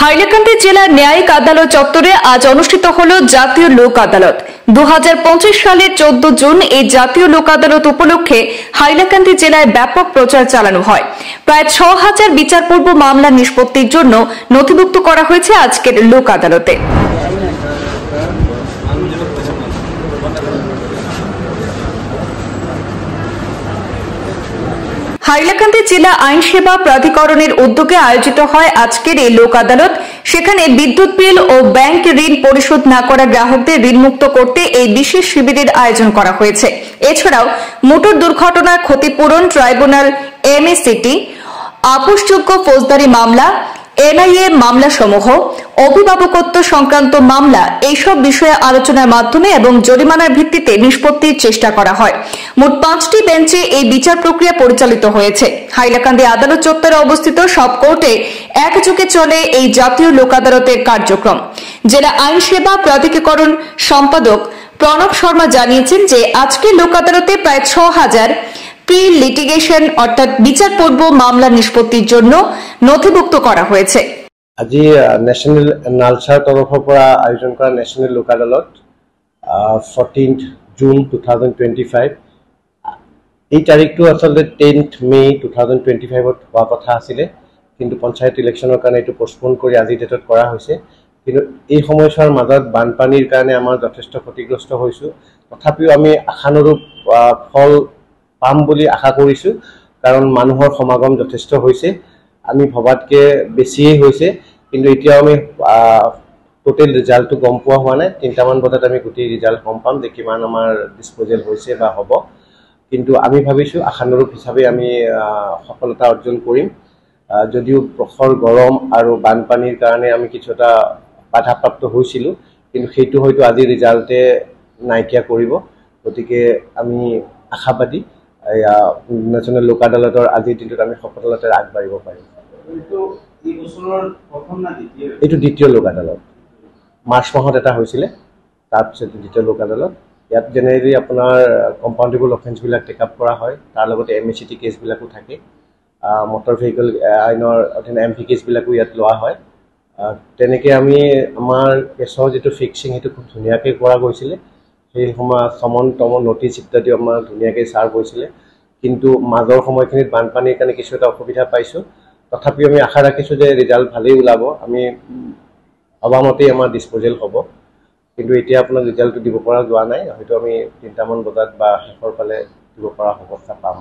হাইলাকান্দি জেলার ন্যায়িক আদালত চত্বরে আজ অনুষ্ঠিত হল জাতীয় লোক আদালত। 2025 সালের 14 জুন এই জাতীয় লোক আদালত উপলক্ষে হাইলাকান্দি জেলায় ব্যাপক প্রচার চালানো হয়। প্রায় 6000 বিচারপূর্ব মামলা নিষ্পত্তির জন্য নথিভুক্ত করা হয়েছে আজকের লোক আদালতে। হাইলাকান্দি জেলা আইন সেবা প্রাধিকরণের উদ্যোগে আয়োজিত হয় আজকের এই লোক আদালত। সেখানে বিদ্যুৎ বিল ও ব্যাংক ঋণ পরিশোধ না করা গ্রাহকদের ঋণমুক্ত করতে এই বিশেষ শিবিরের আয়োজন করা হয়েছে। এছাড়াও মোটর দুর্ঘটনার ক্ষতিপূরণ ট্রাইব্যুনাল, এমএসিটি, আপোষযোগ্য ফৌজদারি মামলা, এনআইএ মামলা সমূহ, অভিভাবকত্ব সংক্রান্ত মামলা এইসব বিষয়ে আলোচনার মাধ্যমে এবং জরিমানার ভিত্তিতে নিষ্পত্তির চেষ্টা করা হয়। মোট 5টি বেঞ্চে এই বিচার প্রক্রিয়া পরিচালিত হয়েছে। হাইলাকান্দি আদালত চত্বরে অবস্থিত সব কোর্টে একযোগে চলে এই জাতীয় লোক আদালতের কার্যক্রম। জেলা আইন সেবা প্রাধিকরণ সম্পাদক প্রণব শর্মা জানিয়েছেন যে আজকের লোক আদালতে প্রায় 6000 প্রি লিটিগেশন অর্থাৎ বিচারপূর্ব মামলা নিষ্পত্তির জন্য নথিভুক্ত করা হয়েছে। আজি ন্যাশনাল নালসাৰ তৰফৰ পৰা আয়োজন কৰা ন্যাশনাল লোক আদালত 14th জুন 2025 এই তাৰিখটো আসলে 10th মে 2025 হোৱা কথা আছিল, কিন্তু পঞ্চায়ত ইলেকশ্যনৰ কাৰণে এটো পোষ্টপোন কৰি আজি ডেটত কৰা হৈছে। কিন্তু এই সময়ছোৱাৰ মাজত বানপানীৰ কাৰণে আমাৰ যথেষ্ট ক্ষতিগ্ৰস্ত হৈছো। তথাপিও আমি আশানুৰূপ ফল পাম বুলি আশা কৰিছো, কাৰণ মানুহৰ সমাগম যথেষ্ট হৈছে। আমি ভবাতকে বেছিয়ে হৈছে, কিন্তু এতিয়া আমি টোটেল ৰিজাল্টটো গম পোৱা হোৱা নাই। 3টামান বজাত আমি গোটেই ৰিজাল্ট গম পাম যে কিমান আমাৰ ডিসপোজেল হৈছে বা হ'ব। কিন্তু আমি ভাবিছো আশানুৰূপ হিচাপে আমি সফলতা অৰ্জন কৰিম। যদিও প্ৰখৰ গৰম আৰু বানপানীৰ কাৰণে আমি কিছুটা বাধাপ্ৰাপ্ত হৈছিল, কিন্তু সেইটো হয়তো আজি ৰিজাল্টে নাইকিয়া কৰিব। গতিকে আমি আশাবাদী ন্যাশনাল লোক আদালতৰ আজিৰ দিনটোত আমি সফলতাৰে আগবাঢ়িব পাৰিম। এইটো দ্বিতীয় লোক আদালত। মাৰ্চ মাহত এটা হৈছিলে, তাৰপিছত দ্বিতীয় লোক আদালত। ইয়াত জেনেৰেলি আপোনাৰ কম্পাউণ্ডেবল অফেন্সবিলাক টেক আপ কৰা হয়, তাৰ লগতে এমএসিটি কেছবিলাকো থাকে। মটৰ ভেহিকল আইনৰ অধীনত এমভি কেছবিলাকো ইয়াত লোৱা হয়। তেনেকৈ আমি আমাৰ কেছৰ যিটো ফিক্সিং সেইটো খুব ধুনীয়াকৈ কৰা গৈছিলে। সেই সময়ত সমন নটিচ ইত্যাদি আমাৰ ধুনীয়াকৈ ছাৰ্ভ হৈছিলে, কিন্তু মাজৰ সময়খিনিত বানপানীৰ কাৰণে কিছু এটা অসুবিধা পাইছোঁ। তথাপিও আমি আশা ৰাখিছোঁ যে ৰিজাল্ট ভালেই ওলাব, আমি ভবামতেই আমাৰ ডিছপ'জেল হ'ব। কিন্তু এতিয়া আপোনাক ৰিজাল্টটো দিব পৰা যোৱা নাই, হয়তো আমি 3টামান বজাত বা শেষৰ ফালে দিব পৰা অৱস্থা পাম।